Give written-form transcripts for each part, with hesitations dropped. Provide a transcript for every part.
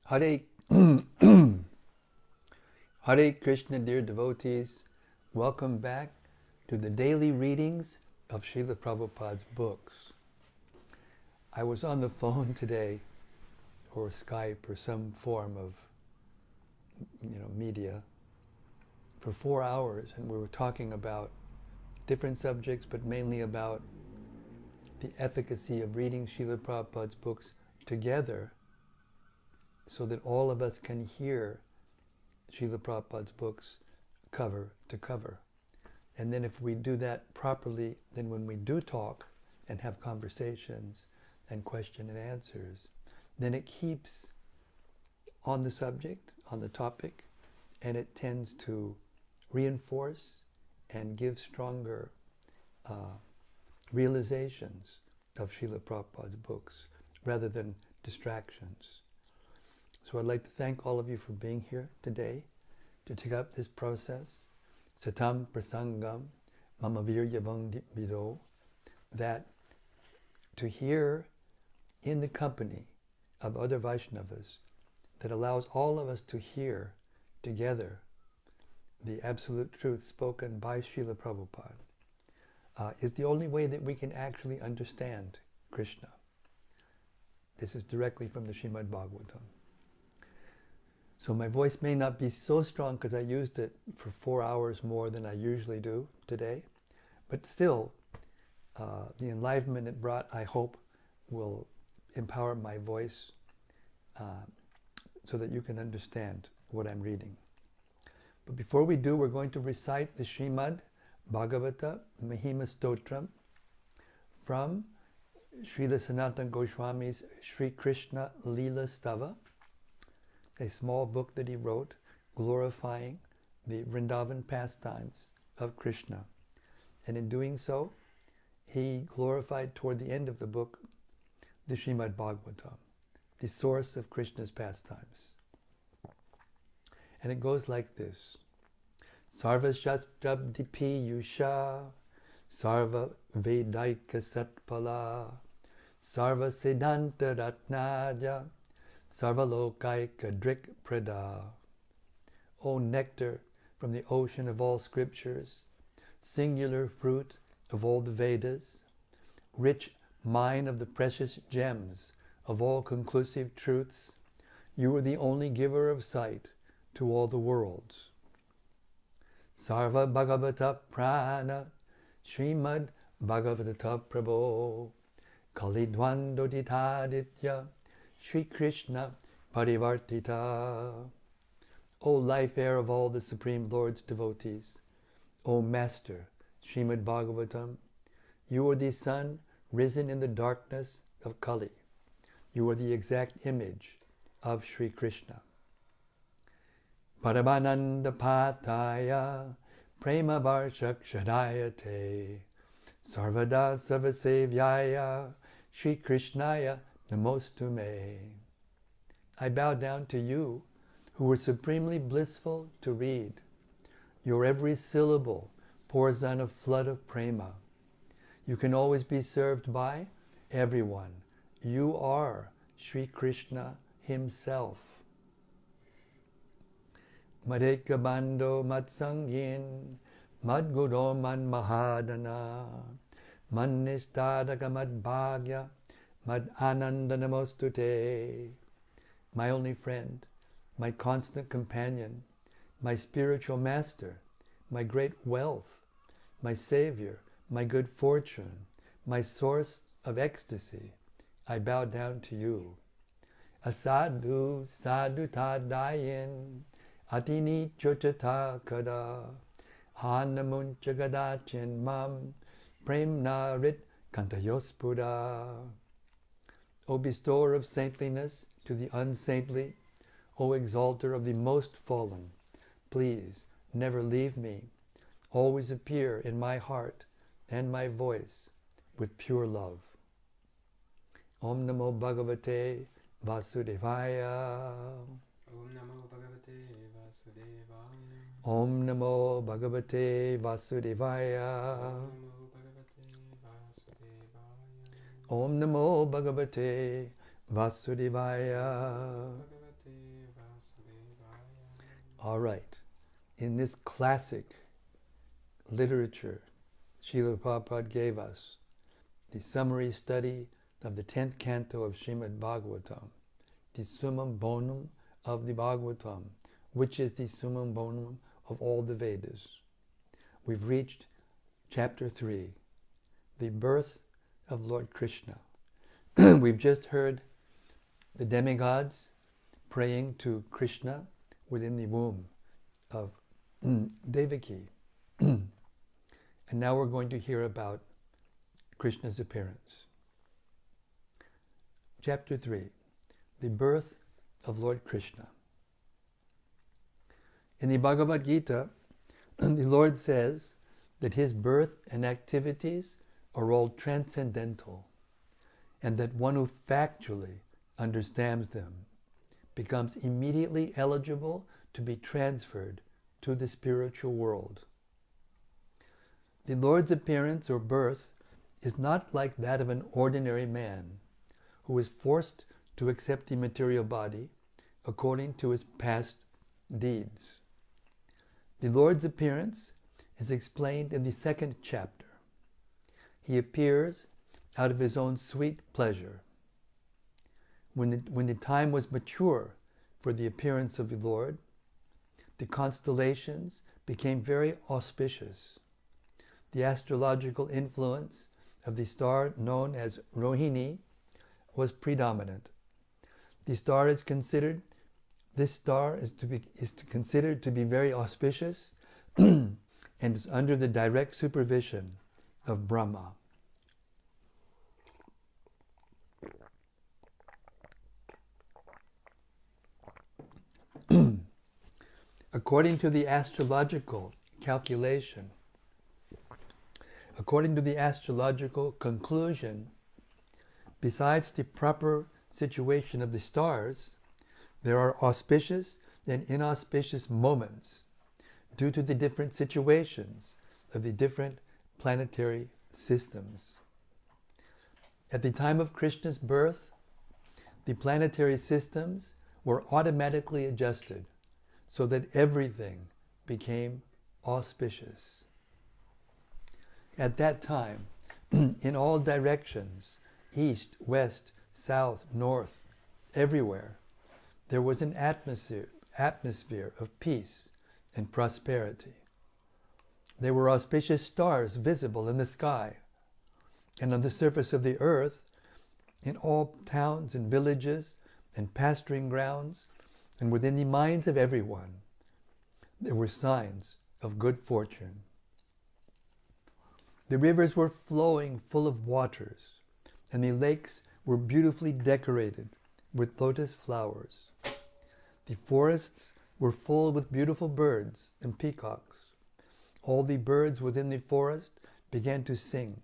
Hare, Hare Krishna, dear devotees. Welcome back to the daily readings of Srila Prabhupada's books. I was on the phone today, or Skype, or some form of media, for 4 hours, and we were talking about different subjects, but mainly about the efficacy of reading Srila Prabhupada's books together so that all of us can hear Srila Prabhupada's books cover to cover. And then if we do that properly, then when we do talk and have conversations and question and answers, then it keeps on the subject, on the topic, and it tends to reinforce and give stronger realizations of Srila Prabhupada's books rather than distractions. So I'd like to thank all of you for being here today to take up this process, satam prasangam mama viryavam vido, that to hear in the company of other Vaishnavas that allows all of us to hear together the absolute truth spoken by Srila Prabhupada is the only way that we can actually understand Krishna. This is directly from the Śrīmad-Bhāgavatam. So my voice may not be so strong because I used it for 4 hours more than I usually do today, but still, the enlivenment it brought, I hope, will empower my voice so that you can understand what I'm reading. But before we do, we're going to recite the Śrīmad-Bhāgavatam Mahima Stotram from Srila Sanatana Goswami's Sri Krishna Lila Stava, a small book that he wrote glorifying the Vrindavan pastimes of Krishna. And in doing so, he glorified toward the end of the book the Śrīmad-Bhāgavatam, the source of Krishna's pastimes. And it goes like this. Sarva Shastrabdipi Yusha, Sarva Vedaika Satpala, Sarva Siddhanta Ratnaja, Sarvalokaika Drik Prada. O nectar from the ocean of all scriptures, singular fruit of all the Vedas, rich mine of the precious gems of all conclusive truths, you are the only giver of sight to all the worlds. Sarva Bhagavata Prana, Śrīmad-Bhāgavatam Prabho, Kalidwandoditaditya, Shri Krishna Parivartita. O life air of all the Supreme Lord's devotees, O Master Śrīmad-Bhāgavatam, you are the sun risen in the darkness of Kali. You are the exact image of Shri Krishna. Paramananda Pataya Prema Varshakshadayate Sarvada Savasevyaya Shri Krishnaya Namostume. I bow down to you, who were supremely blissful to read. Your every syllable pours on a flood of prema. You can always be served by everyone. You are Shri Krishna himself. Madeka Bando Matsangin Madguro Man Mahadana Manistadaka Madbhagya Mad Ananda Namostute. My only friend, my constant companion, my spiritual master, my great wealth, my savior, my good fortune, my source of ecstasy, I bow down to you. Asadu sadhu tadayin atini chochata kada hanamuncha gadachin mam premna rit kantayospura. O bestower of saintliness to the unsaintly, O exalter of the most fallen, please never leave me. Always appear in my heart and my voice with pure love. Om Namo Bhagavate Vasudevaya. Om Namo Bhagavate Vasudevaya. Om Namo Bhagavate Vasudevaya. Om Namo Bhagavate Vasudevaya. Om Namo Bhagavate Vasudevaya. All right. In this classic literature, Srila Prabhupada gave us the summary study of the 10th canto of Śrīmad-Bhāgavatam, the summum bonum of the Bhagavatam, which is the summum bonum of all the Vedas. We've reached chapter 3, the birth of Lord Krishna. We've just heard the demigods praying to Krishna within the womb of Devaki. And now we're going to hear about Krishna's appearance. Chapter 3, the birth of Lord Krishna. In the Bhagavad Gita, the Lord says that his birth and activities are all transcendental, and that one who factually understands them becomes immediately eligible to be transferred to the spiritual world. The Lord's appearance or birth is not like that of an ordinary man who is forced to accept the material body according to his past deeds. The Lord's appearance is explained in the 2nd chapter. He appears out of his own sweet pleasure. When the time was mature for the appearance of the Lord, the constellations became very auspicious. The astrological influence of the star known as Rohini was predominant. This star is considered to be very auspicious and is under the direct supervision of Brahma. According to the astrological calculation, according to the astrological conclusion, besides the proper situation of the stars, there are auspicious and inauspicious moments due to the different situations of the different planetary systems. At the time of Krishna's birth, the planetary systems were automatically adjusted so that everything became auspicious. At that time, in all directions, east, west, south, north, everywhere, there was an atmosphere of peace and prosperity. There were auspicious stars visible in the sky, and on the surface of the earth, in all towns and villages and pasturing grounds, and within the minds of everyone, there were signs of good fortune. The rivers were flowing full of waters, and the lakes were beautifully decorated with lotus flowers. The forests were full with beautiful birds and peacocks. All the birds within the forest began to sing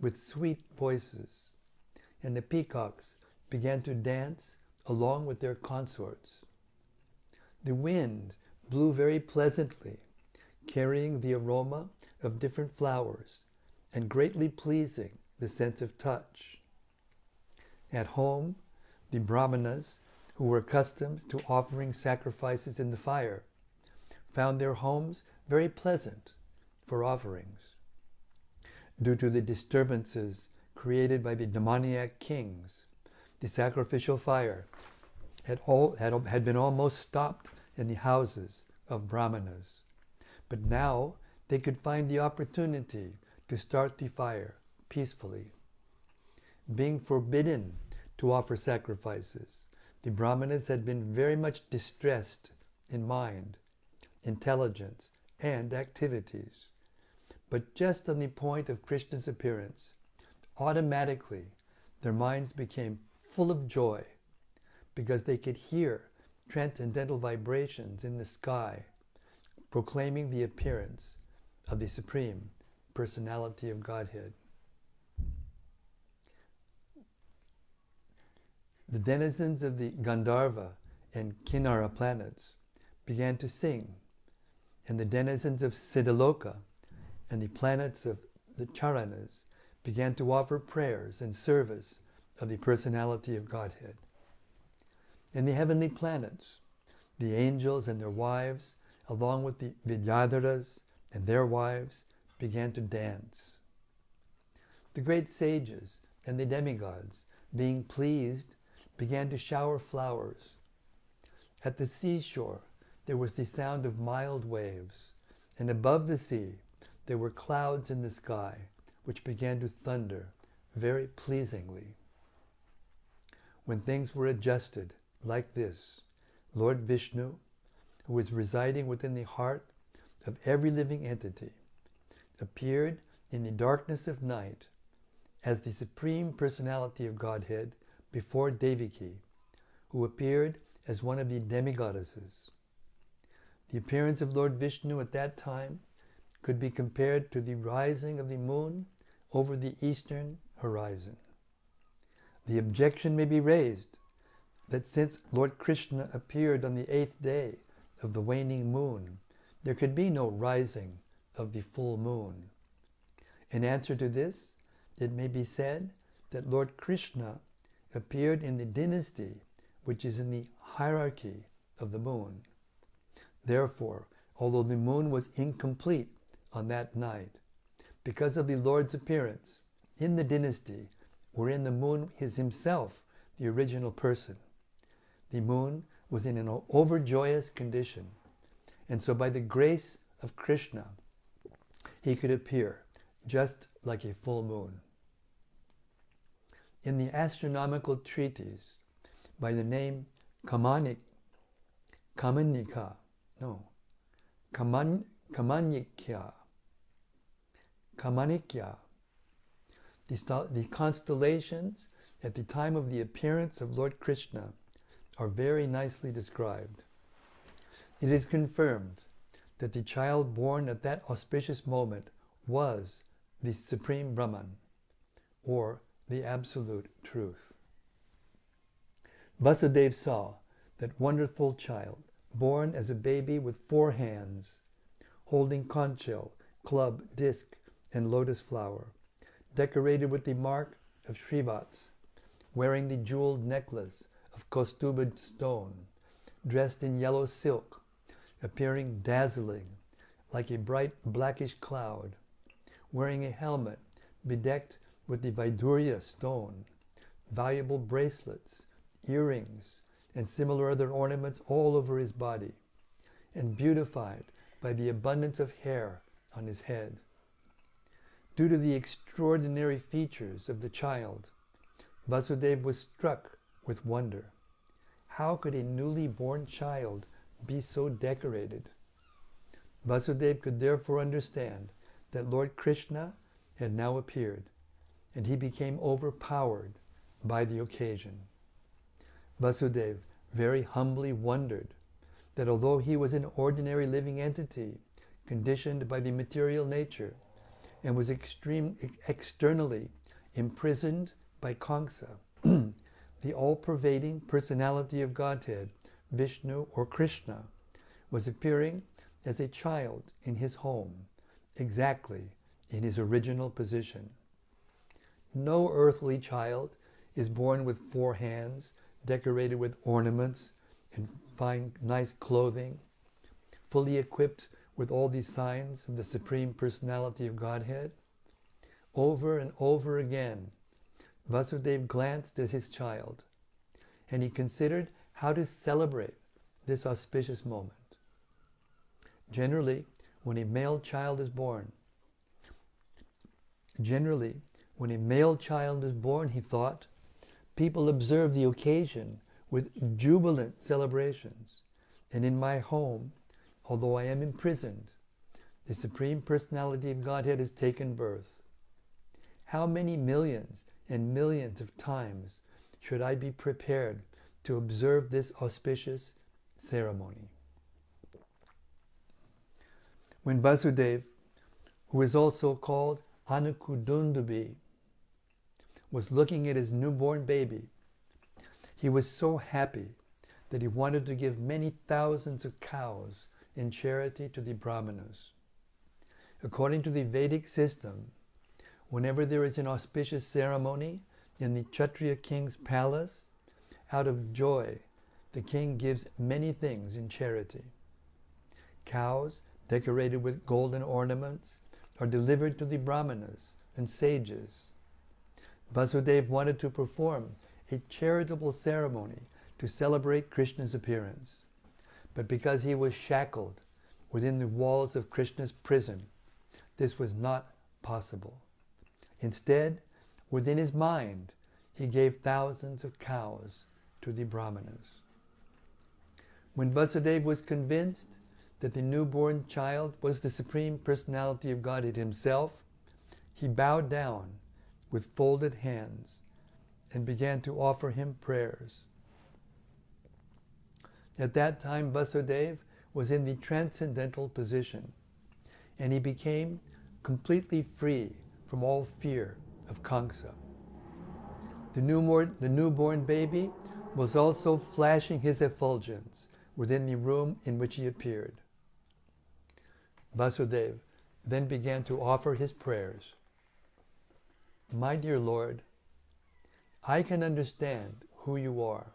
with sweet voices, and the peacocks began to dance along with their consorts. The wind blew very pleasantly, carrying the aroma of different flowers and greatly pleasing the sense of touch. At home, the brahmanas, who were accustomed to offering sacrifices in the fire, found their homes very pleasant for offerings. Due to the disturbances created by the demoniac kings, the sacrificial fire had been almost stopped in the houses of brahmanas. But now they could find the opportunity to start the fire peacefully. Being forbidden to offer sacrifices, the brahmanas had been very much distressed in mind, intelligence, and activities. But just on the point of Krishna's appearance, automatically their minds became full of joy because they could hear transcendental vibrations in the sky proclaiming the appearance of the Supreme Personality of Godhead. The denizens of the Gandharva and Kinnara planets began to sing, and the denizens of Siddhaloka and the planets of the Charanas began to offer prayers and service of the Personality of Godhead. In the heavenly planets, the angels and their wives along with the Vidyadharas and their wives, began to dance. The great sages and the demigods, being pleased, began to shower flowers. At the seashore, there was the sound of mild waves, and above the sea, there were clouds in the sky, which began to thunder very pleasingly. When things were adjusted like this, Lord Vishnu, who was residing within the heart of every living entity, appeared in the darkness of night as the Supreme Personality of Godhead before Devaki, who appeared as one of the demigoddesses. The appearance of Lord Vishnu at that time could be compared to the rising of the moon over the eastern horizon. The objection may be raised that since Lord Krishna appeared on the 8th day of the waning moon, there could be no rising of the full moon. In answer to this, it may be said that Lord Krishna appeared in the dynasty which is in the hierarchy of the moon. Therefore, although the moon was incomplete on that night, because of the Lord's appearance in the dynasty wherein the moon is himself the original person, the moon was in an overjoyous condition, and so by the grace of Krishna, he could appear just like a full moon. In the astronomical treatise by the name Kamanyika, the constellations at the time of the appearance of Lord Krishna are very nicely described. It is confirmed that the child born at that auspicious moment was the Supreme Brahman, or the Absolute Truth. Vasudeva saw that wonderful child, born as a baby with 4 hands, holding conch shell, club, disc, and lotus flower, decorated with the mark of Srivats, wearing the jeweled necklace of Kaustuba stone, dressed in yellow silk, appearing dazzling like a bright blackish cloud, wearing a helmet bedecked with the Vaidurya stone, valuable bracelets, earrings, and similar other ornaments all over his body, and beautified by the abundance of hair on his head. Due to the extraordinary features of the child, Vasudeva was struck with wonder. How could a newly born child be so decorated? Vasudeva could therefore understand that Lord Krishna had now appeared, and he became overpowered by the occasion. Vasudeva very humbly wondered that although he was an ordinary living entity, conditioned by the material nature, and was externally imprisoned by Kamsa, the all-pervading personality of Godhead, Vishnu or Krishna, was appearing as a child in his home, exactly in his original position. No earthly child is born with 4 hands, decorated with ornaments and fine, nice clothing, fully equipped with all these signs of the Supreme Personality of Godhead. Over and over again, Vasudeva glanced at his child, and he considered how to celebrate this auspicious moment. Generally, when a male child is born, he thought, people observe the occasion with jubilant celebrations, and in my home, although I am imprisoned, the Supreme Personality of Godhead has taken birth. How many millions and millions of times should I be prepared to observe this auspicious ceremony? When Vasudeva, who is also called Anukudundubi, was looking at his newborn baby, he was so happy that he wanted to give many thousands of cows in charity to the Brahmanas. According to the Vedic system, whenever there is an auspicious ceremony in the Kshatriya king's palace, out of joy, the king gives many things in charity. cows decorated with golden ornaments are delivered to the brahmanas and sages. Vasudeva wanted to perform a charitable ceremony to celebrate Krishna's appearance. But because he was shackled within the walls of Krishna's prison, this was not possible. Instead, within his mind, he gave thousands of cows to the brahmanas. When Vasudeva was convinced that the newborn child was the Supreme Personality of Godhead himself, he bowed down with folded hands and began to offer him prayers. At that time, Vasudeva was in the transcendental position, and he became completely free from all fear of Kṛṣṇa. The newborn baby was also flashing his effulgence within the room in which he appeared. Vasudeva then began to offer his prayers. My dear Lord, I can understand who you are.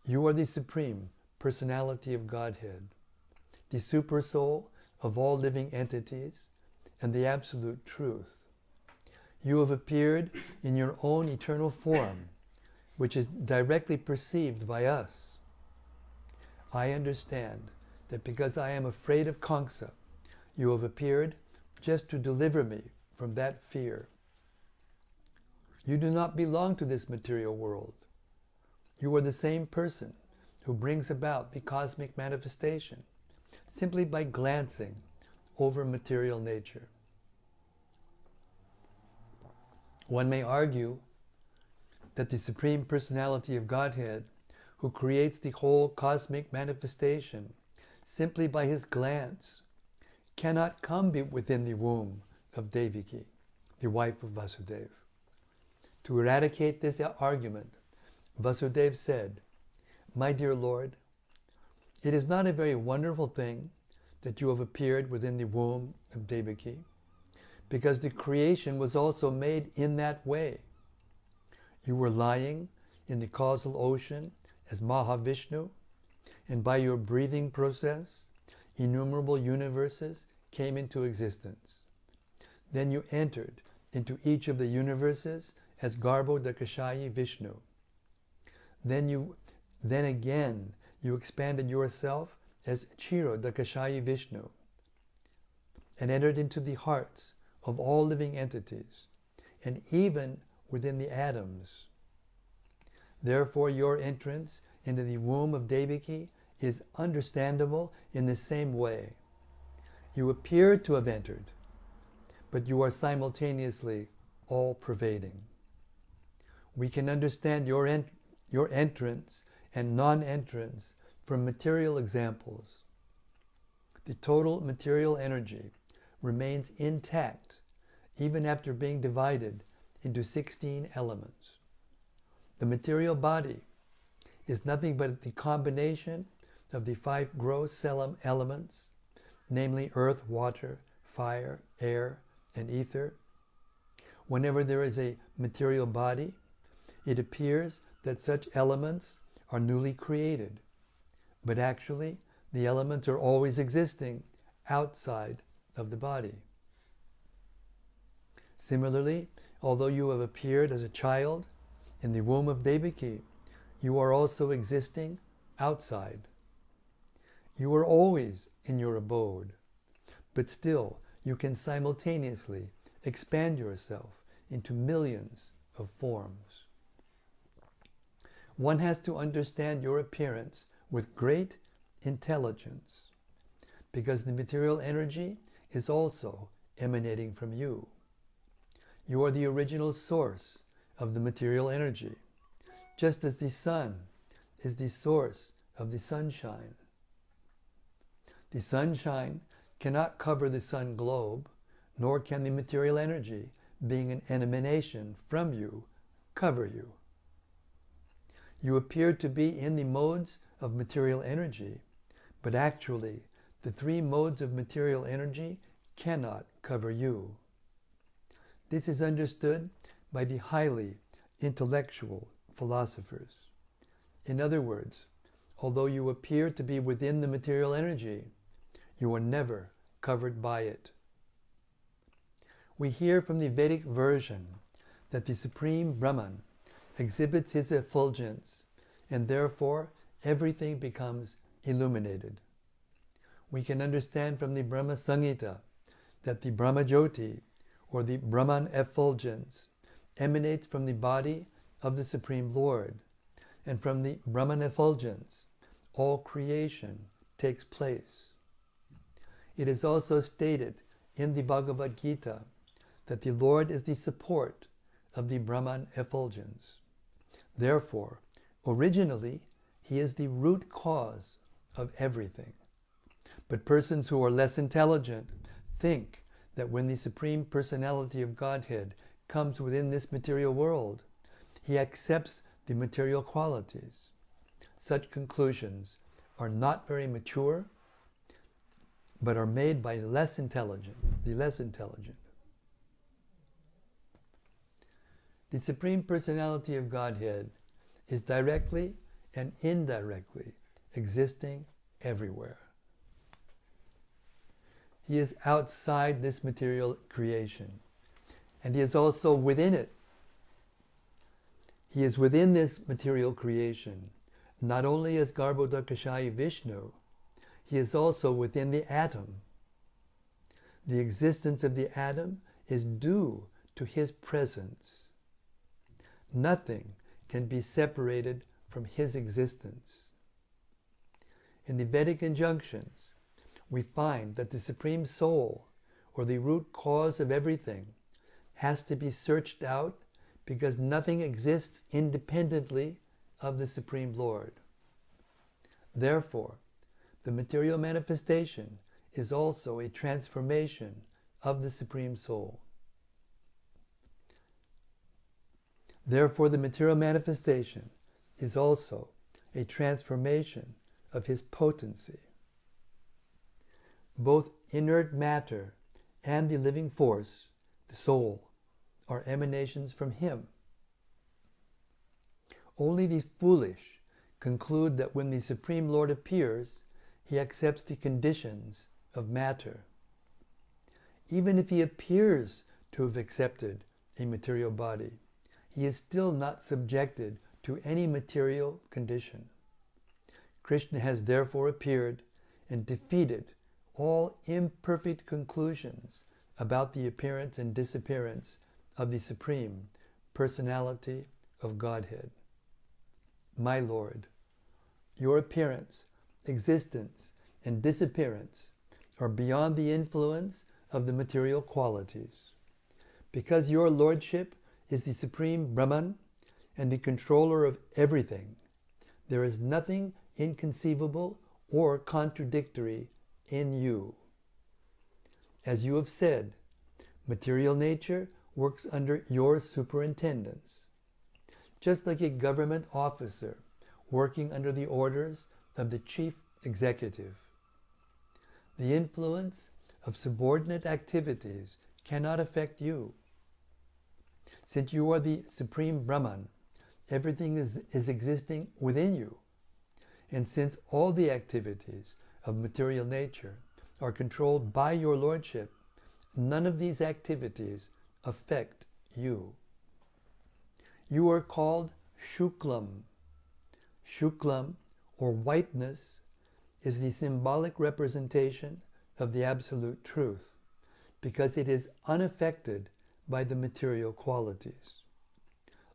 You are the Supreme Personality of Godhead, the Super Soul of all living entities, and the Absolute Truth. You have appeared in your own eternal form, which is directly perceived by us. I understand that because I am afraid of Kṛṣṇa, you have appeared just to deliver me from that fear. You do not belong to this material world. You are the same person who brings about the cosmic manifestation simply by glancing over material nature. One may argue that the Supreme Personality of Godhead, who creates the whole cosmic manifestation simply by his glance, cannot come within the womb of Devaki, the wife of Vasudeva. To eradicate this argument, Vasudeva said, My dear Lord, it is not a very wonderful thing that you have appeared within the womb of Devaki, because the creation was also made in that way. You were lying in the causal ocean as Mahavishnu, and by your breathing process, innumerable universes came into existence. Then you entered into each of the universes as Garbhodakashayi Vishnu. Then again you expanded yourself as Kshirodakashayi Vishnu and entered into the hearts of all living entities, and even within the atoms. Therefore your entrance into the womb of Devaki is understandable in the same way. You appear to have entered, but you are simultaneously all-pervading. We can understand your entrance and non-entrance from material examples. The total material energy remains intact even after being divided into 16 elements. The material body is nothing but the combination of the 5 gross elements, namely earth, water, fire, air, and ether. Whenever there is a material body, it appears that such elements are newly created, but actually the elements are always existing outside of the body. Similarly, although you have appeared as a child in the womb of Devaki, you are also existing outside. You are always in your abode, but still you can simultaneously expand yourself into millions of forms. One has to understand your appearance with great intelligence, because the material energy is also emanating from you. You are the original source of the material energy, just as the sun is the source of the sunshine. The sunshine cannot cover the sun globe, nor can the material energy, being an emanation from you, cover you. You appear to be in the modes of material energy, but actually the 3 modes of material energy cannot cover you. This is understood by the highly intellectual philosophers. In other words, although you appear to be within the material energy, You are never covered by it. We hear from the Vedic version that the Supreme Brahman exhibits his effulgence, and therefore everything becomes illuminated. We can understand from the Brahma Samhita that the Brahma Jyoti, or the Brahman effulgence, emanates from the body of the Supreme Lord, and from the Brahman effulgence, all creation takes place. It is also stated in the Bhagavad Gita that the Lord is the support of the Brahman effulgence. Therefore, originally, he is the root cause of everything. But persons who are less intelligent think that when the Supreme Personality of Godhead comes within this material world, he accepts the material qualities. Such conclusions are not very mature, but are made by the less intelligent. The Supreme Personality of Godhead is directly and indirectly existing everywhere. He is outside this material creation, and he is also within it. He is within this material creation, not only as Garbhodakashayi Vishnu, he is also within the atom. The existence of the atom is due to his presence. Nothing can be separated from his existence. In the Vedic injunctions, we find that the Supreme Soul, or the root cause of everything, has to be searched out because nothing exists independently of the Supreme Lord. Therefore, the material manifestation is also a transformation of the Supreme Soul. Therefore, the material manifestation is also a transformation of his potency. Both inert matter and the living force, the soul, are emanations from him. Only the foolish conclude that when the Supreme Lord appears, he accepts the conditions of matter. Even if he appears to have accepted a material body, he is still not subjected to any material condition. Krishna has therefore appeared and defeated all imperfect conclusions about the appearance and disappearance of the Supreme Personality of Godhead. My Lord, your appearance, existence, and disappearance are beyond the influence of the material qualities. Because your Lordship is the Supreme Brahman and the controller of everything, there is nothing inconceivable or contradictory in you. As you have said, material nature works under your superintendence, just like a government officer working under the orders of the chief executive. The influence of subordinate activities cannot affect you. Since you are the Supreme Brahman, everything is existing within you. And since all the activities of material nature are controlled by your Lordship, none of these activities affect you. You are called Shuklam. Shuklam, or whiteness, is the symbolic representation of the Absolute Truth, because it is unaffected by the material qualities.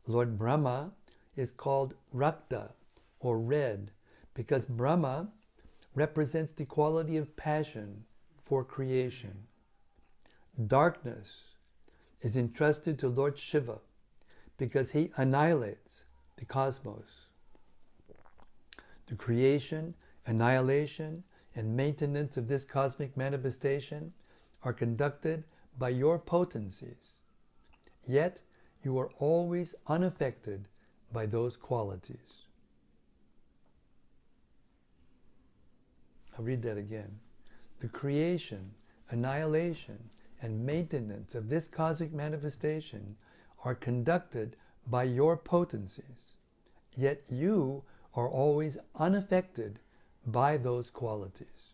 Lord Brahma is called Rakta, or red, because Brahma represents the quality of passion for creation. Darkness is entrusted to Lord Shiva because he annihilates the cosmos. The creation, annihilation, and maintenance of this cosmic manifestation are conducted by your potencies, yet you are always unaffected by those qualities. I'll read that again. The creation, annihilation, and maintenance of this cosmic manifestation are conducted by your potencies, yet you are always unaffected by those qualities.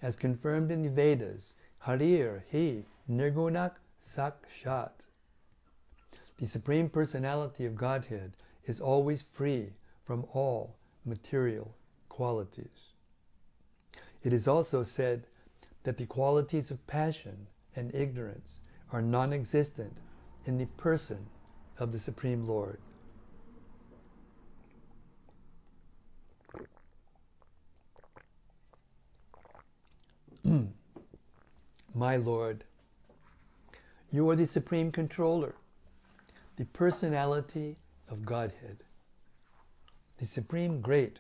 as confirmed in the Vedas, Harir Hi Nirgunak Sakshat. The Supreme Personality of Godhead is always free from all material qualities. It is also said that the qualities of passion and ignorance are non-existent in the person of the Supreme Lord. My Lord, you are the Supreme Controller, the personality of Godhead, the Supreme Great,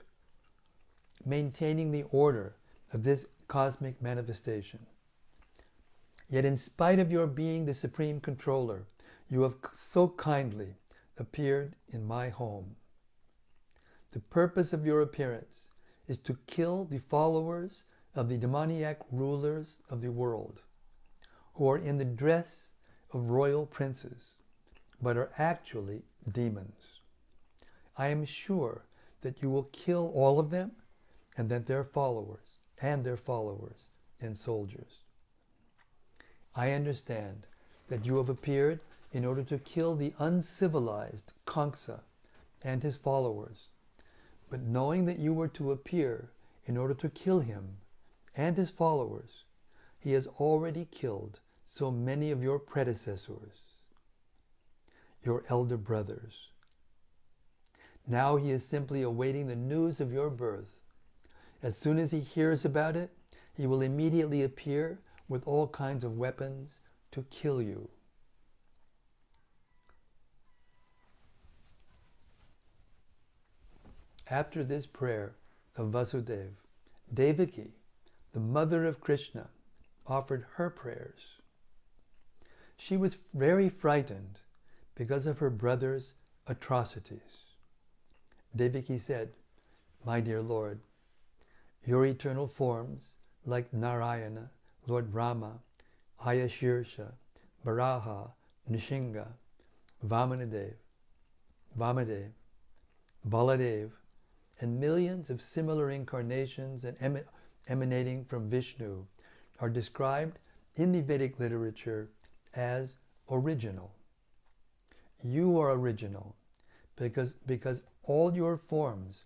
maintaining the order of this cosmic manifestation. Yet in spite of your being the Supreme Controller, you have so kindly appeared in my home. The purpose of your appearance is to kill the followers of the demoniac rulers of the world, who are in the dress of royal princes, but are actually demons. I am sure that you will kill all of them, and that their followers and soldiers. I understand that you have appeared in order to kill the uncivilized Kṛṣṇa and his followers, but knowing that you were to appear in order to kill him and his followers, he has already killed so many of your predecessors, your elder brothers. Now he is simply awaiting the news of your birth. As soon as he hears about it, he will immediately appear with all kinds of weapons to kill you. After this prayer of Vasudeva, Devaki, the mother of Krishna, offered her prayers. She was very frightened because of her brother's atrocities. Devaki said, "My dear Lord, your eternal forms, like Narayana, Lord Brahma, Ayashirsha, Varaha, Nishinga, Vamadev, Baladev, and millions of similar incarnations and emanating from Vishnu, are described in the Vedic literature as original. You are original because all your forms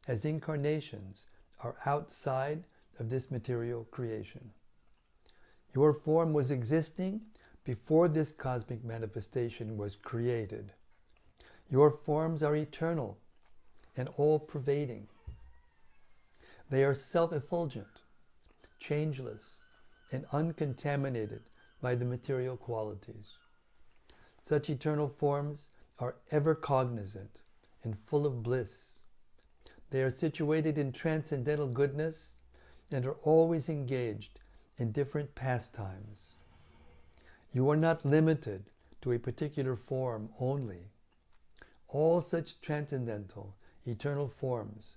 as incarnations are outside of this material creation. Your form was existing before this cosmic manifestation was created. Your forms are eternal and all-pervading. They are self-effulgent, changeless, and uncontaminated by the material qualities. Such eternal forms are ever cognizant and full of bliss. They are situated in transcendental goodness and are always engaged in different pastimes. You are not limited to a particular form only. All such transcendental, eternal forms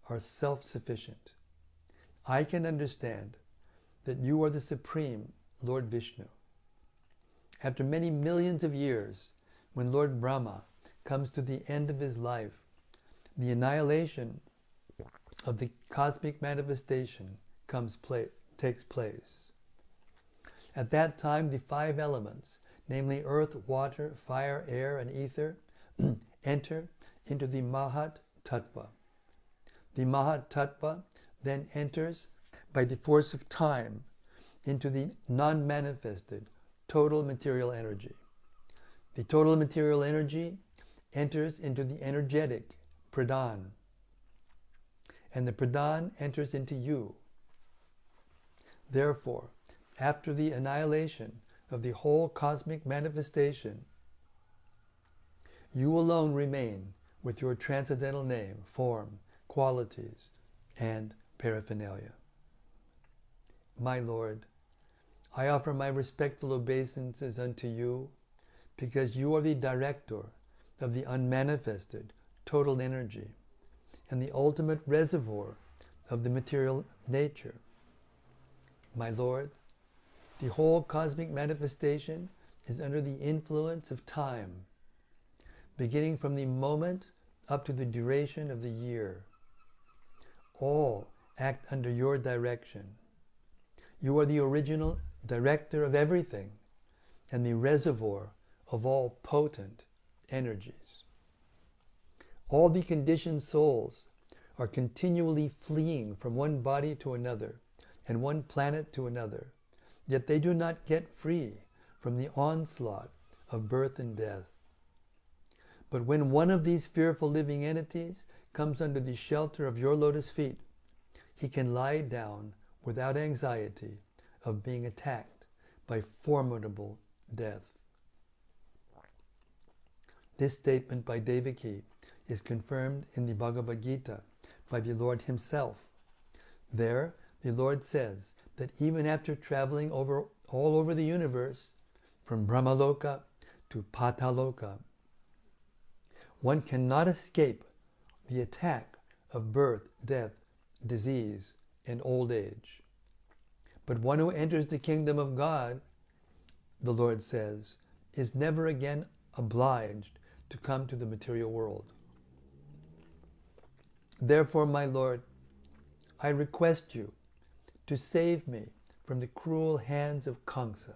are self-sufficient. I can understand that you are the Supreme Lord Vishnu. After many millions of years, when Lord Brahma comes to the end of his life, the annihilation of the cosmic manifestation takes place. At that time, the 5 elements, namely earth, water, fire, air, and ether, enter into the Mahat Tattva. The Mahat Tattva then enters by the force of time into the non-manifested total material energy. The total material energy enters into the energetic pradhan, and the pradhan enters into you. Therefore, after the annihilation of the whole cosmic manifestation, you alone remain with your transcendental name, form, qualities, and paraphernalia. My Lord, I offer my respectful obeisances unto you because you are the director of the unmanifested total energy and the ultimate reservoir of the material nature. My Lord, the whole cosmic manifestation is under the influence of time, beginning from the moment up to the duration of the year. All act under your direction. You are the original director of everything and the reservoir of all potent energies. All the conditioned souls are continually fleeing from one body to another and one planet to another, yet they do not get free from the onslaught of birth and death. But when one of these fearful living entities comes under the shelter of your lotus feet, he can lie down without anxiety of being attacked by formidable death. This statement by Devaki is confirmed in the Bhagavad Gita by the Lord himself. There, the Lord says that even after traveling all over the universe, from Brahmaloka to Pataloka, one cannot escape the attack of birth, death, disease, and old age. But one who enters the kingdom of God, the Lord says, is never again obliged to come to the material world. Therefore, my Lord, I request you to save me from the cruel hands of Kṛṣṇa,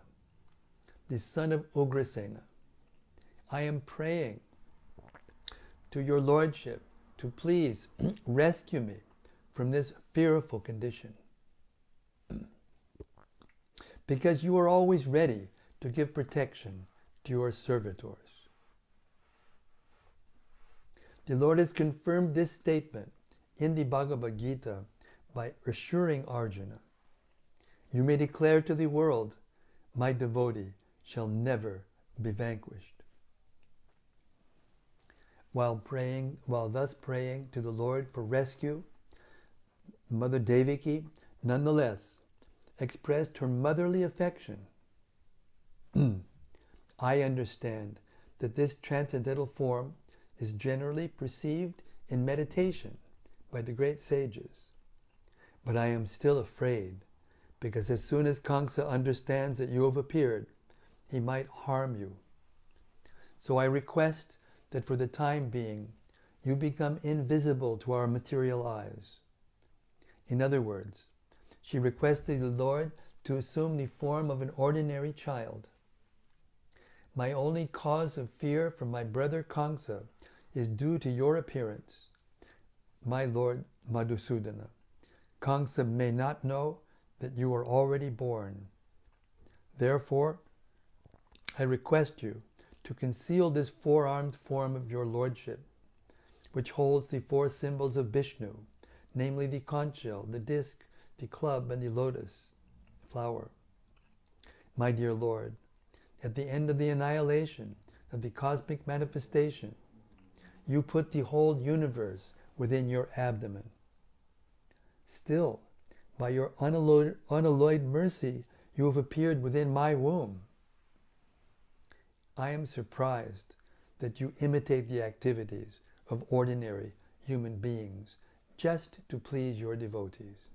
the son of Ugrasena. I am praying to your Lordship to please rescue me from this fearful condition, because you are always ready to give protection to your servitors. The Lord has confirmed this statement in the Bhagavad Gita by assuring Arjuna, you may declare to the world, my devotee shall never be vanquished. While thus praying to the Lord for rescue, Mother Devaki nonetheless expressed her motherly affection. I understand that this transcendental form is generally perceived in meditation by the great sages, but I am still afraid, because as soon as Kṛṣṇa understands that you have appeared, he might harm you. So I request that for the time being, you become invisible to our material eyes. In other words, she requested the Lord to assume the form of an ordinary child. My only cause of fear from my brother Kṛṣṇa is due to your appearance, my Lord Madhusudana. Kṛṣṇa may not know that you are already born. Therefore, I request you to conceal this four-armed form of your Lordship, which holds the four symbols of Vishnu, namely the conch shell, the disc, the club, and the lotus flower. My dear Lord, at the end of the annihilation of the cosmic manifestation, you put the whole universe within your abdomen. Still, by your unalloyed mercy, you have appeared within my womb. I am surprised that you imitate the activities of ordinary human beings just to please your devotees.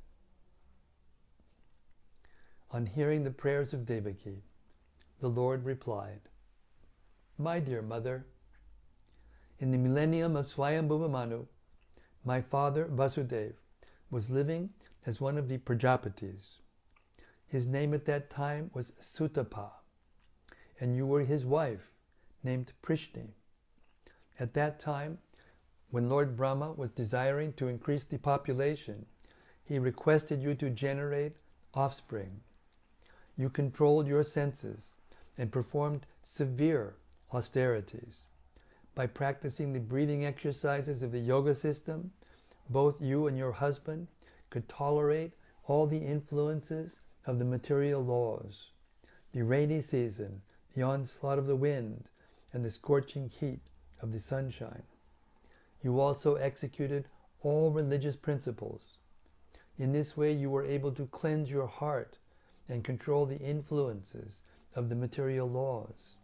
On hearing the prayers of Devaki, the Lord replied, my dear mother, in the millennium of Swayambhuva Manu, my father Vasudeva was living as one of the Prajapatis. His name at that time was Sutapa, and you were his wife, named Prishni. At that time, when Lord Brahma was desiring to increase the population, he requested you to generate offspring. You controlled your senses and performed severe austerities. By practicing the breathing exercises of the yoga system, both you and your husband could tolerate all the influences of the material laws, the rainy season, the onslaught of the wind, and the scorching heat of the sunshine. You also executed all religious principles. In this way you were able to cleanse your heart and control the influences of the material laws.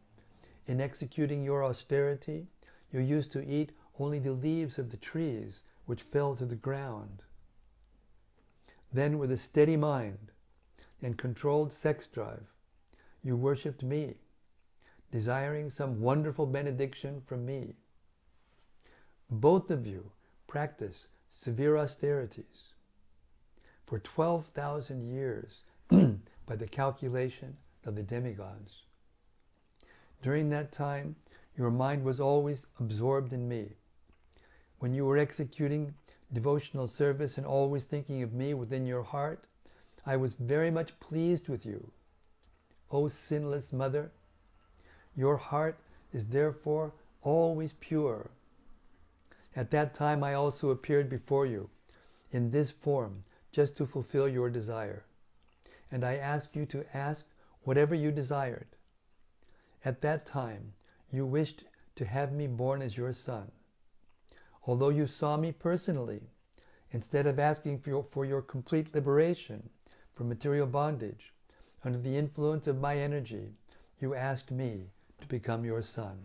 In executing your austerity, you used to eat only the leaves of the trees which fell to the ground. Then with a steady mind and controlled sex drive, you worshipped me, desiring some wonderful benediction from me. Both of you practice severe austerities. For 12,000 years, by the calculation of the demigods. During that time, your mind was always absorbed in me. When you were executing devotional service and always thinking of me within your heart, I was very much pleased with you. O sinless mother, your heart is therefore always pure. At that time I also appeared before you in this form just to fulfill your desire. And I asked you to ask whatever you desired. At that time you wished to have me born as your son. Although you saw me personally, instead of asking for your complete liberation from material bondage, under the influence of my energy, you asked me to become your son.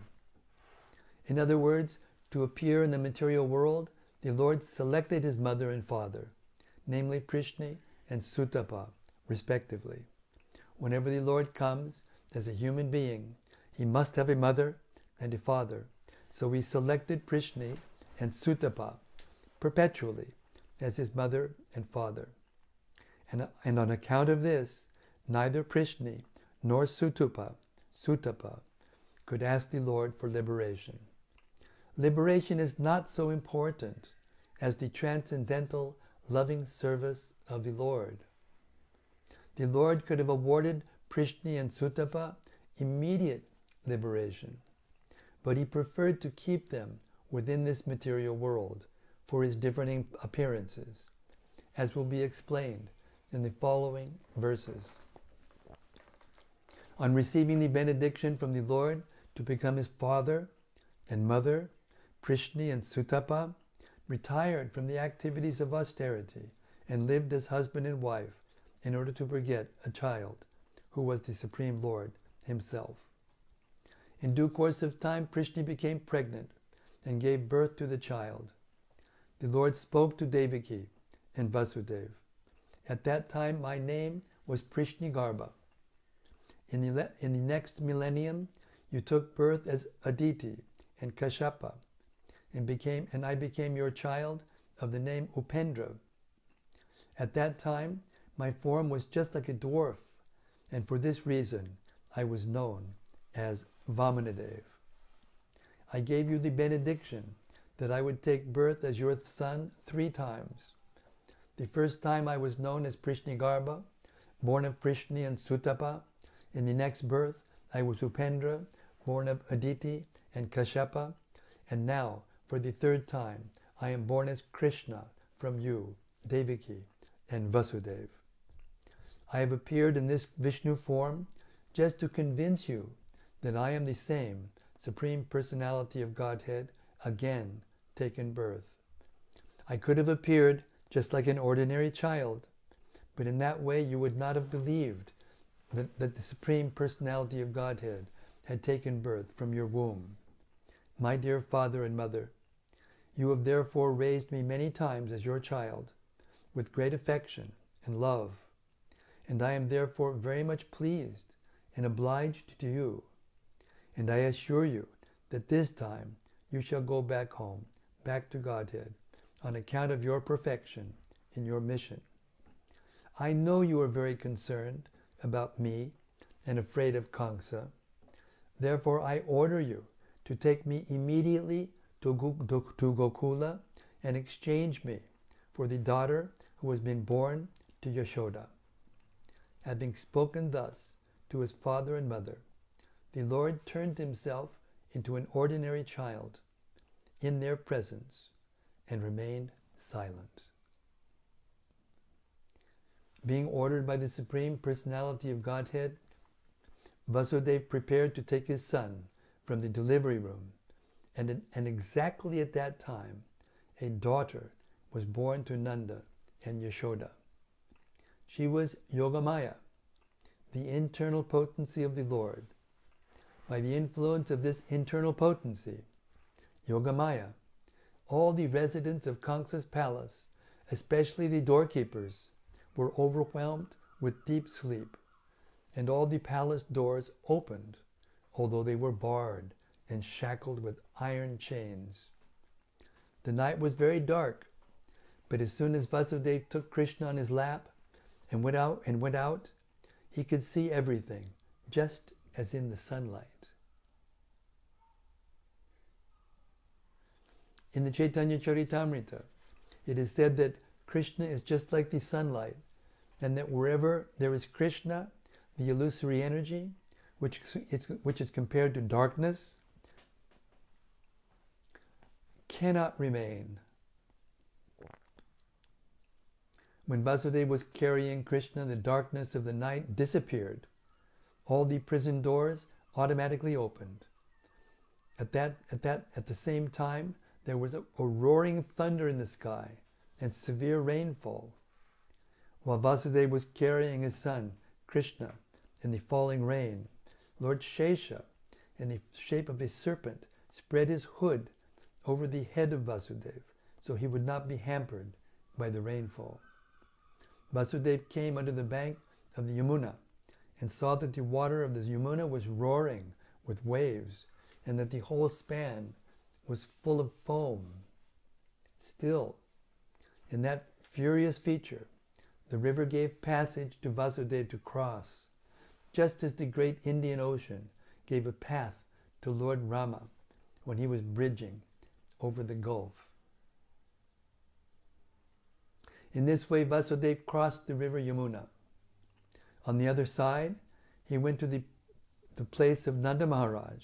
In other words, to appear in the material world, the Lord selected his mother and father, namely Kṛṣṇa and Sutapa, respectively. Whenever the Lord comes as a human being, he must have a mother and a father. So he selected Kṛṣṇa and Sutapa perpetually as his mother and father. And on account of this, neither Kṛṣṇa nor Sutapa could ask the Lord for liberation. Liberation is not so important as the transcendental loving service of the Lord. The Lord could have awarded Kṛṣṇa and Sutapa immediate liberation, but he preferred to keep them within this material world for his different appearances, as will be explained in the following verses. On receiving the benediction from the Lord to become his father and mother, Kṛṣṇa and Sutapa retired from the activities of austerity and lived as husband and wife in order to beget a child who was the Supreme Lord himself. In due course of time, Kṛṣṇa became pregnant and gave birth to the child. The Lord spoke to Devaki and Vasudeva. At that time, my name was Kṛṣṇa. In the next millennium, you took birth as Aditi and Kashyapa, and I became your child of the name Upendra. At that time, my form was just like a dwarf, and for this reason, I was known as Vamanadeva. I gave you the benediction that I would take birth as your son 3 times. The first time I was known as Kṛṣṇa, born of Kṛṣṇa and Sutapa. In the next birth, I was Upendra, born of Aditi and Kashyapa. And now, for the 3rd time, I am born as Kṛṣṇa from you, Devaki and Vasudeva. I have appeared in this Vishnu form just to convince you that I am the same Supreme Personality of Godhead, again taken birth. I could have appeared just like an ordinary child, but in that way you would not have believed that the Supreme Personality of Godhead had taken birth from your womb. My dear father and mother, you have therefore raised me many times as your child, with great affection and love, and I am therefore very much pleased and obliged to you. And I assure you that this time you shall go back home, back to Godhead, on account of your perfection in your mission. I know you are very concerned about me and afraid of Kṛṣṇa. Therefore I order you to take me immediately to Gokula and exchange me for the daughter who has been born to Yashoda. Having spoken thus to his father and mother, the Lord turned himself into an ordinary child in their presence and remained silent. Being ordered by the Supreme Personality of Godhead, Vasudeva prepared to take his son from the delivery room, and exactly at that time, a daughter was born to Nanda and Yashoda. She was Yogamaya, the internal potency of the Lord. By the influence of this internal potency, Yogamaya, all the residents of Kṛṣṇa's palace, especially the doorkeepers, were overwhelmed with deep sleep, and all the palace doors opened, although they were barred and shackled with iron chains. The night was very dark, but as soon as Vasudeva took Kṛṣṇa on his lap and went out, he could see everything, just as in the sunlight. In the Chaitanya Charitamrita, it is said that Krishna is just like the sunlight, and that wherever there is Krishna, the illusory energy, which is compared to darkness, cannot remain. When Vasudeva was carrying Krishna, the darkness of the night disappeared. All the prison doors automatically opened. At the same time, there was a roaring thunder in the sky and severe rainfall. While Vasudeva was carrying his son, Krishna, in the falling rain, Lord Shesha, in the shape of a serpent, spread his hood over the head of Vasudeva, so he would not be hampered by the rainfall. Vasudeva came under the bank of the Yamuna and saw that the water of the Yamuna was roaring with waves, and that the whole span was full of foam. Still, in that furious feature, the river gave passage to Vasudeva to cross, just as the great Indian Ocean gave a path to Lord Rama when he was bridging over the gulf. In this way, Vasudeva crossed the river Yamuna. On the other side, he went to the place of Nanda Maharaj,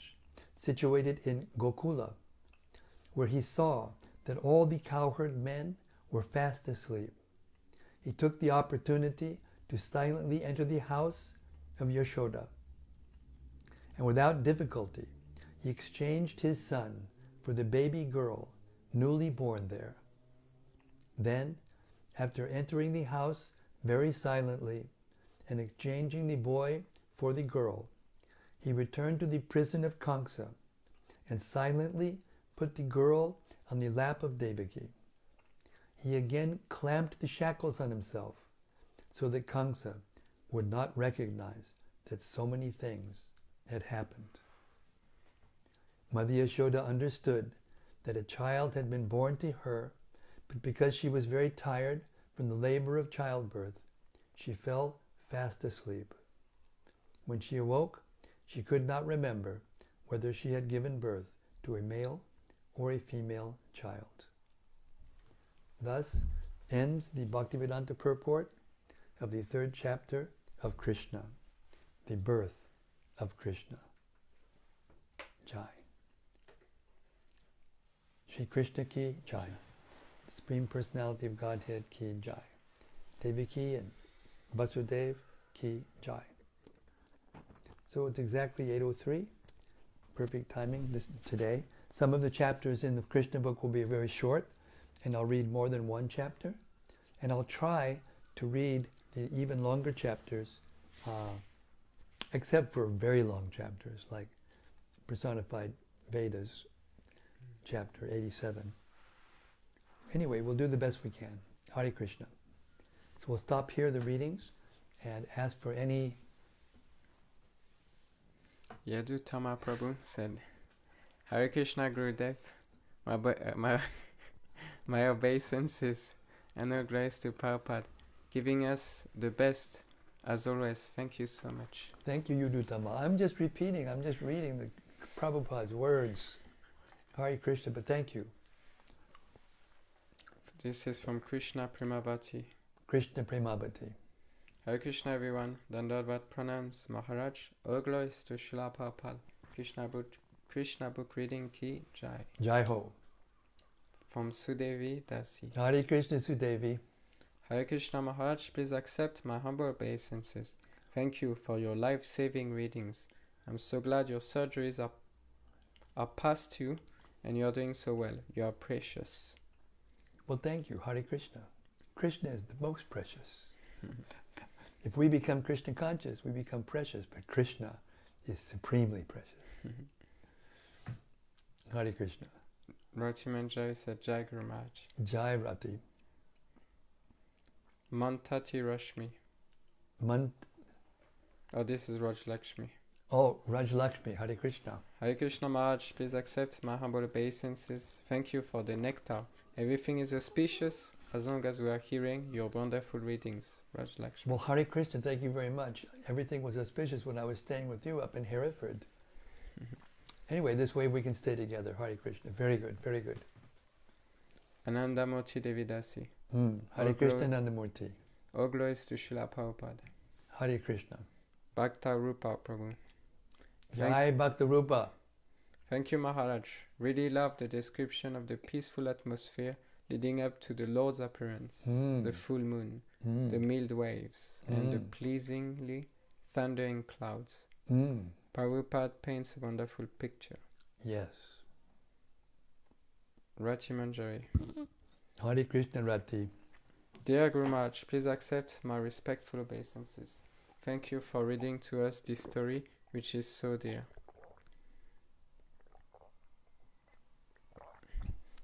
situated in Gokula, where he saw that all the cowherd men were fast asleep. He took the opportunity to silently enter the house of Yashoda, and without difficulty, he exchanged his son for the baby girl newly born there. Then, after entering the house very silently and exchanging the boy for the girl, he returned to the prison of Kṛṣṇa and silently put the girl on the lap of Devaki. He again clamped the shackles on himself so that Kṛṣṇa would not recognize that so many things had happened. Mother Yashoda understood that a child had been born to her, but because she was very tired from the labor of childbirth, she fell fast asleep. When she awoke, she could not remember whether she had given birth to a male or a female child. Thus ends the Bhaktivedanta purport of the 3rd chapter of Kṛṣṇa, the birth of Kṛṣṇa. Jai. Shri Krishna ki Jai. Supreme Personality of Godhead ki Jai. Devaki and Vasudeva ki Jai. So it's exactly 8:03. Perfect timing today. Some of the chapters in the Krishna book will be very short, and I'll read more than one chapter. And I'll try to read the even longer chapters, except for very long chapters, like Personified Vedas, chapter 87. Anyway, we'll do the best we can. Hare Krishna. So we'll stop here the readings and ask for any... Yadu Tama Prabhu said, Hare Krishna Gurudev, my obeisances and all grace to Prabhupada, giving us the best as always. Thank you so much. Thank you, Yudutama. I'm just reading the Prabhupada's words. Hare Krishna, but thank you. This is from Krishna Premabhati. Krishna Premabhati. Hare Krishna everyone, Dandavad Pranams, Maharaj, all glories to Śrīla Prabhupada. Krishna book reading ki Jai. Jai Ho. From Sudevi Dasi. Hare Krishna Sudevi. Hare Krishna Maharaj, please accept my humble obeisances. Thank you for your life-saving readings. I'm so glad your surgeries are past you and you're doing so well. You are precious. Well, thank you. Hare Krishna. Krishna is the most precious. If we become Krishna conscious, we become precious, but Krishna is supremely precious. Hare Krishna. Rati Manjari said Jai Guru Maharaj. Jai Rati. Mantati Rashmi. Oh, this is Raj Lakshmi. Oh, Raj Lakshmi. Hare Krishna. Hare Krishna Maharaj, please accept my humble obeisances. Thank you for the nectar. Everything is auspicious as long as we are hearing your wonderful readings, Raj Lakshmi. Well, Hare Krishna, thank you very much. Everything was auspicious when I was staying with you up in Hereford. Anyway, this way we can stay together. Hare Krishna. Very good, very good. Anandamurti Devidasi. Hare Krishna Nandamurti. All glories to Śrīla Prabhupāda. Hare Krishna. Bhakta Rupa Prabhu. Jai Bhakta Rupa. Thank you, Maharaj. Really love the description of the peaceful atmosphere leading up to the Lord's appearance, the full moon, the mild waves, and the pleasingly thundering clouds. Prabhupada paints a wonderful picture. Yes. Rati Manjari. Hare Krishna Rati. Dear Guru Maharaj, please accept my respectful obeisances. Thank you for reading to us this story, which is so dear.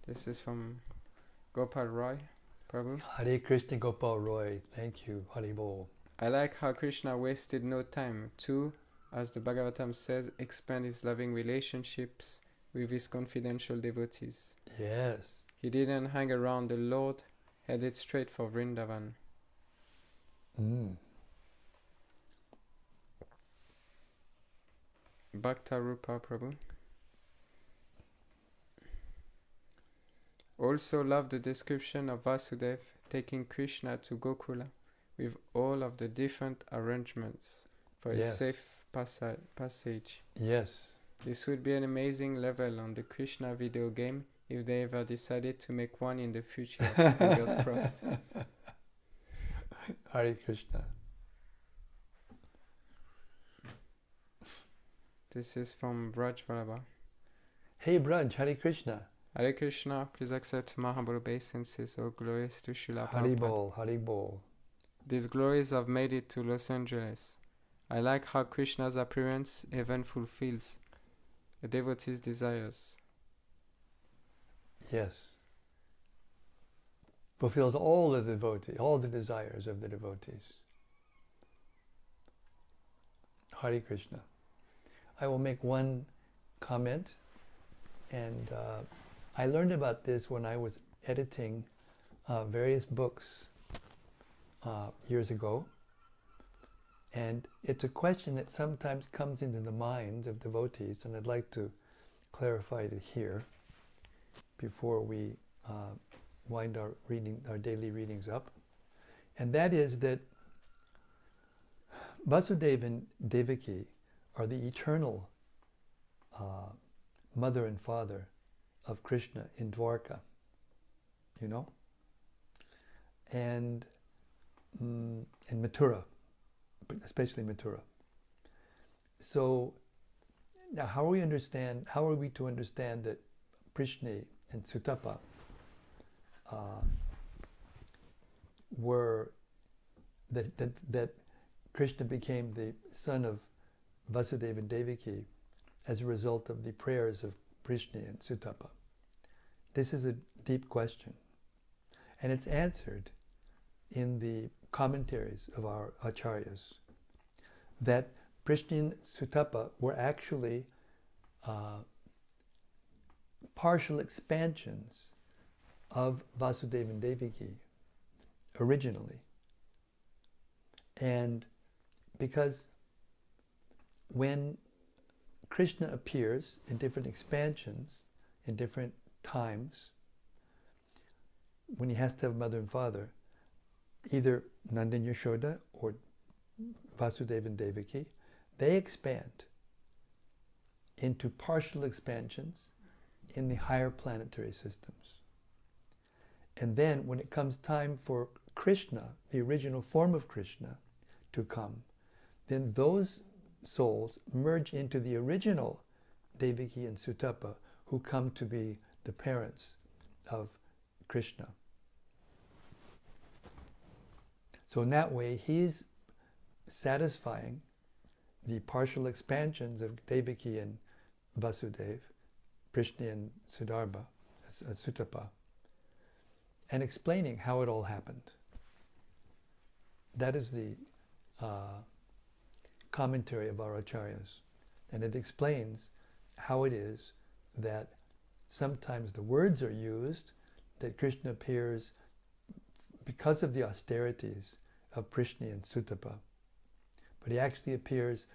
This is from Gopal Roy, Prabhu. Hare Krishna Gopal Roy. Thank you. Hare Bol. I like how Krishna wasted no time to, as the Bhagavatam says, expand his loving relationships with his confidential devotees. Yes. He didn't hang around the Lord, headed straight for Vrindavan. Bhakta Rupa Prabhu. Also love the description of Vasudeva taking Krishna to Gokula with all of the different arrangements for a safe passage. Yes. This would be an amazing level on the Krishna video game if they ever decided to make one in the future. Fingers crossed. Hare Krishna. This is from Vraj Vallabha. Hey Braj, Hare Krishna. Hare Krishna, please accept my humble obeisances, all glories to Śrīla Hare Prabhupada. Bol, Hare Bol. These glories have made it to Los Angeles. I like how Krishna's appearance even fulfills a devotee's desires. Yes. Fulfills all the devotees, all the desires of the devotees. Hare Krishna. I will make one comment, and I learned about this when I was editing various books years ago, and it's a question that sometimes comes into the minds of devotees, and I'd like to clarify it here before we wind our daily readings up, and that is that Vasudeva and Devaki are the eternal mother and father of Krishna in Dwarka, you know, and in Mathura, especially Mathura. So now, how are we to understand that Prishni and Sutapa were that Krishna became the son of Vasudeva and Devaki as a result of the prayers of Prishni and Sutapa? This is a deep question, and it's answered in the commentaries of our Acharyas, that Prishni and Sutapa were actually partial expansions of Vasudeva and Devaki originally. And because when Krishna appears in different expansions, in different times, when he has to have mother and father, either Nanda and Yashoda or Vasudeva and Devaki, they expand into partial expansions in the higher planetary systems. And then when it comes time for Krishna, the original form of Krishna, to come, then those souls merge into the original Devaki and Sutapa, who come to be the parents of Krishna. So in that way, he's satisfying the partial expansions of Devaki and Vasudeva, Prishni and Sutapa, and explaining how it all happened. That is the commentary of our Acharyas, and it explains how it is that sometimes the words are used that Krishna appears because of the austerities of Prishni and Sutapa. But he actually appears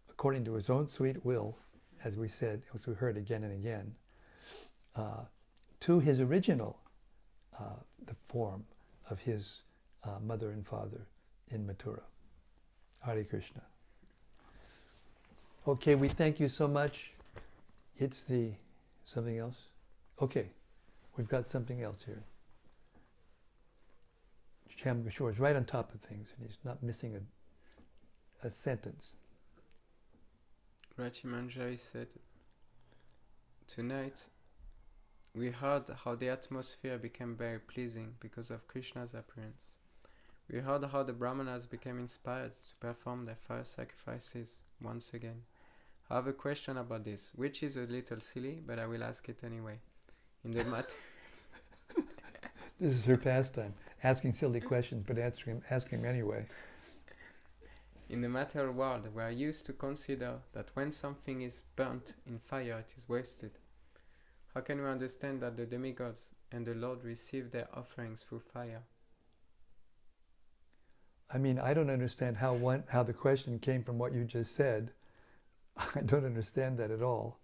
according to his own sweet will, as we said, as we heard again and again, to his original, the form of his mother and father in Mathura. Hare Krishna. Okay, we thank you so much. It's the, something else? Okay, we've got something else here. Shyam Kishore is right on top of things, and he's not missing a sentence. Rachi Manjari said, tonight we heard how the atmosphere became very pleasing because of Krishna's appearance. We heard how the Brahmanas became inspired to perform their fire sacrifices once again. I have a question about this, which is a little silly, but I will ask it anyway. In the This is her pastime, asking silly questions, but asking them anyway. In the material world, we are used to consider that when something is burnt in fire, it is wasted. How can we understand that the demigods and the Lord receive their offerings through fire? I mean, I don't understand how the question came from what you just said. I don't understand that at all.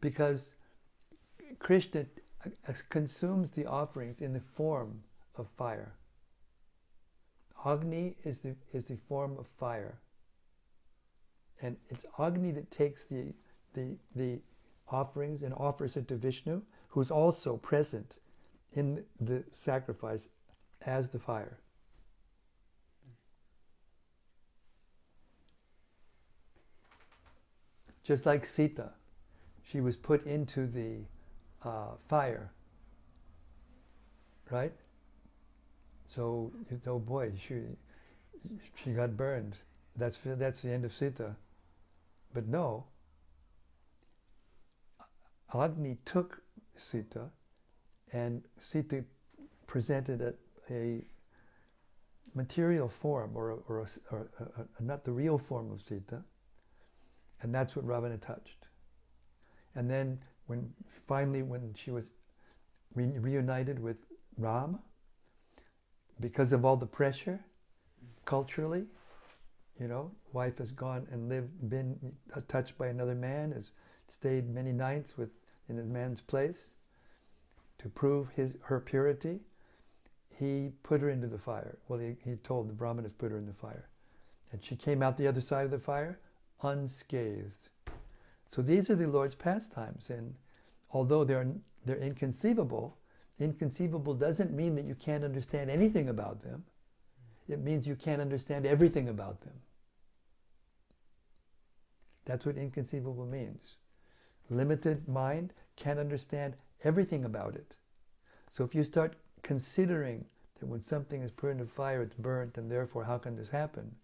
Because Krishna consumes the offerings in the form of fire. Agni is the form of fire. And it's Agni that takes the offerings and offers it to Vishnu, who's also present in the sacrifice as the fire. Just like Sita, she was put into the fire, right? So, oh boy, she got burned. That's the end of Sita. But no, Agni took Sita, and Sita presented a material form, or not the real form of Sita, and that's what Ravana touched. And then when she was reunited with Ram, because of all the pressure culturally, wife has gone and been touched by another man, has stayed many nights in a man's place to prove her purity. He put her into the fire. Well, he told the Brahmanas put her in the fire, and she came out the other side of the fire unscathed. So these are the Lord's pastimes, and although they're inconceivable doesn't mean that you can't understand anything about them. It means you can't understand everything about them. That's what inconceivable means. Limited mind can't understand everything about it. So if you start considering that when something is put into fire, it's burnt, and therefore how can this happen?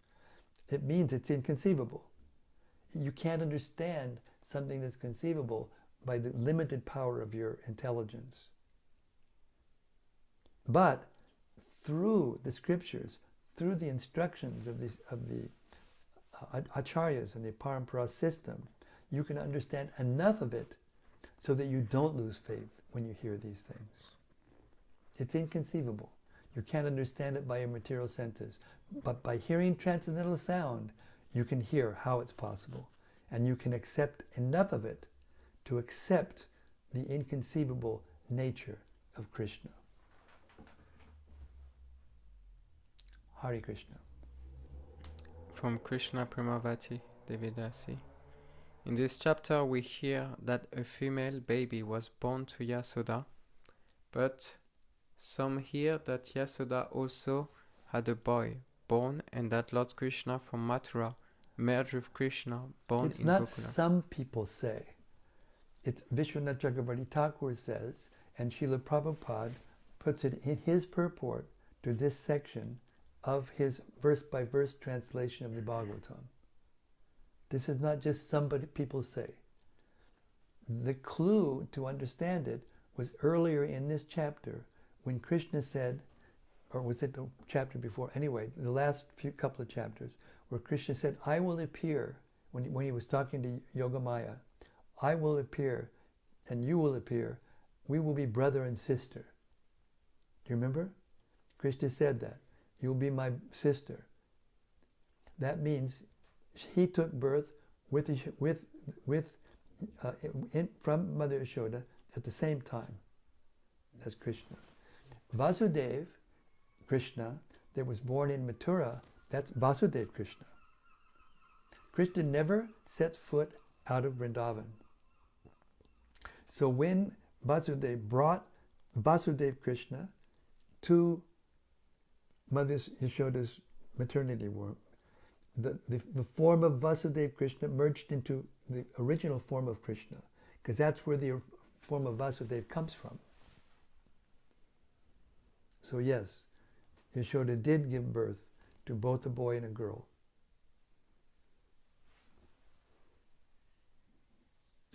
It means it's inconceivable. You can't understand something that's conceivable by the limited power of your intelligence. But through the scriptures, through the instructions of the Acharyas and the Parampara system, you can understand enough of it so that you don't lose faith when you hear these things. It's inconceivable. You can't understand it by your material senses. But by hearing transcendental sound, you can hear how it's possible. And you can accept enough of it to accept the inconceivable nature of Krishna. Hare Krishna. From Krishna Premavati Devidasi. In this chapter we hear that a female baby was born to Yasoda, but some hear that Yasoda also had a boy born, and that Lord Krishna from Mathura merged with Krishna born it's in not Gokula. Some people say. It's Vishwanath Chakravarti Thakur says, and Srila Prabhupada puts it in his purport to this section of his verse-by-verse translation of the Bhagavatam. This is not just people say. The clue to understand it was earlier in this chapter when Krishna said, or was it the chapter before? Anyway, the last couple of chapters, where Krishna said, I will appear, when he was talking to Yogamaya, I will appear and you will appear. We will be brother and sister. Do you remember? Krishna said that. You'll be my sister. That means he took birth from Mother Yashoda at the same time as Krishna. Vasudeva, Krishna, that was born in Mathura, that's Vasudeva Krishna. Krishna never sets foot out of Vrindavan. So when Vasudeva brought Vasudeva Krishna to Mother Yashoda's maternity womb, the form of Vasudeva Krishna merged into the original form of Krishna, because that's where the form of Vasudeva comes from. So yes, Yashoda did give birth to both a boy and a girl.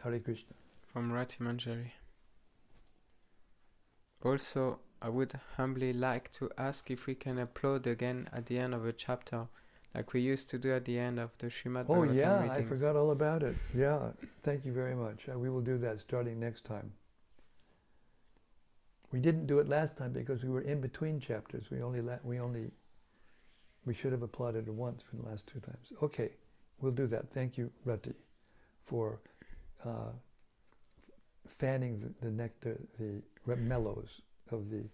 Hare Krishna. From Rati Manjari. Also, I would humbly like to ask if we can upload again at the end of a chapter, like we used to do at the end of the Śrīmad-Bhāgavatam Oh yeah, readings. I forgot all about it. Yeah, thank you very much. We will do that starting next time. We didn't do it last time because we were in between chapters. We should have applauded it once for the last two times. Okay, we'll do that. Thank you, Rati, for fanning the nectar, the mellows of the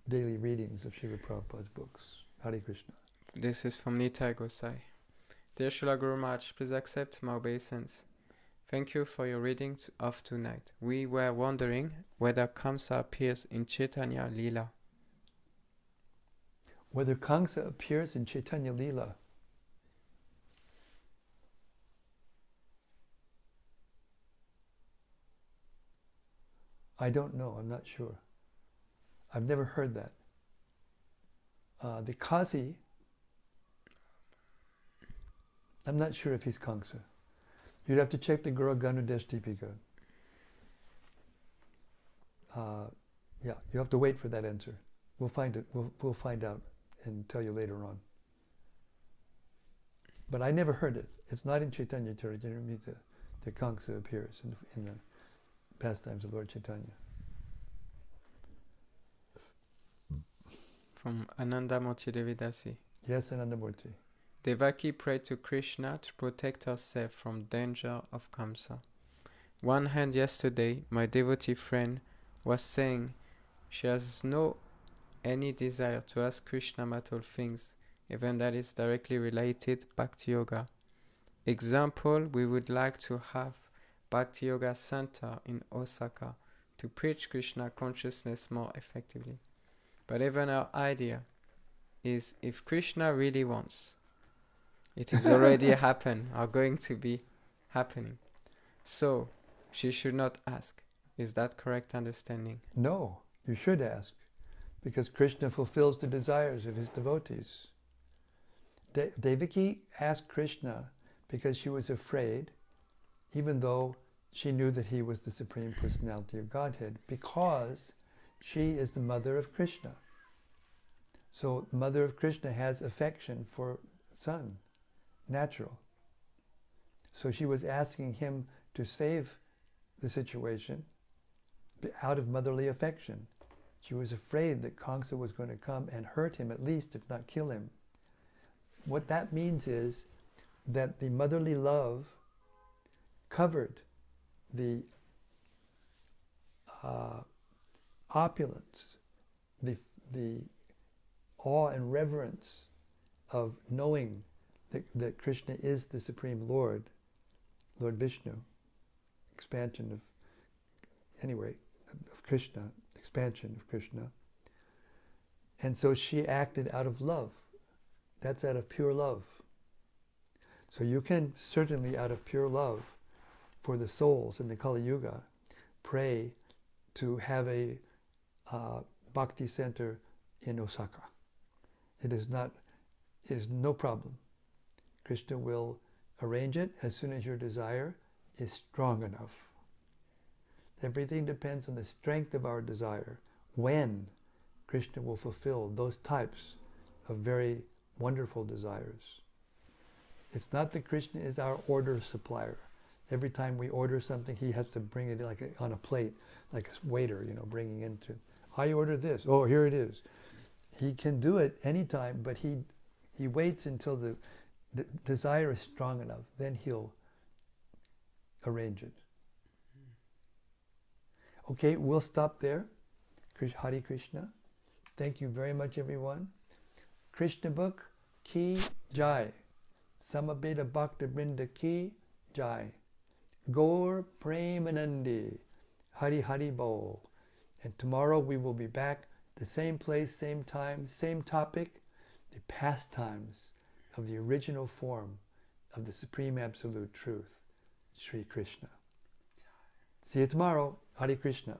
daily readings of Srila Prabhupada's books. Hare Krishna. This is from Nitai Gosai. Dear Srila Guru Maharaj, please accept my obeisance. Thank you for your reading of tonight. We were wondering whether Kamsa appears in Chaitanya Lila. Whether Kamsa appears in Chaitanya Lila. I don't know, I'm not sure. I've never heard that. The Kazi, I'm not sure if he's Kamsa. You'd have to check the Guru Ganudesh Deepika. Yeah, you have to wait for that answer. We'll find it. We'll find out and tell you later on. But I never heard it. It's not in Chaitanya Charitamrita that Kamsa appears in the pastimes of Lord Chaitanya. From Anandamurti Devidasi. Yes, Anandamurti. Devaki prayed to Krishna to protect herself from danger of Kamsa. One hand yesterday, my devotee friend was saying she has no any desire to ask Krishna material things, even that is directly related Bhakti Yoga. Example, we would like to have Bhakti Yoga Center in Osaka to preach Krishna consciousness more effectively. But even our idea is if Krishna really wants, it is already happened or going to be happening. So, she should not ask. Is that correct understanding? No, you should ask, because Krishna fulfills the desires of his devotees. Devaki asked Krishna because she was afraid, even though she knew that he was the Supreme Personality of Godhead, because she is the mother of Krishna. So, mother of Krishna has affection for son, natural. So she was asking him to save the situation out of motherly affection. She was afraid that Kamsa was going to come and hurt him, at least, if not kill him. What that means is that the motherly love covered the opulence, the awe and reverence of knowing that Krishna is the Supreme Lord, Lord Vishnu, expansion of Krishna, expansion of Krishna. And so she acted out of love. That's out of pure love. So you can certainly, out of pure love for the souls in the Kali Yuga, pray to have a bhakti center in Osaka. It is no problem. Krishna will arrange it as soon as your desire is strong enough. Everything depends on the strength of our desire, when Krishna will fulfill those types of very wonderful desires. It's not that Krishna is our order supplier. Every time we order something, he has to bring it on a plate, like a waiter, bringing into, I order this, oh, here it is. He can do it anytime, but he waits until the desire is strong enough. Then he'll arrange it. Okay, we'll stop there. Hare Krishna. Thank you very much, everyone. Krishna book, Ki Jai. Samabeda Bhaktivedanta Ki Jai. Gaur Premanandi. Hari Hari Bol. And tomorrow we will be back, the same place, same time, same topic, the pastimes of the original form of the Supreme Absolute Truth, Sri Krishna. See you tomorrow. Hare Krishna.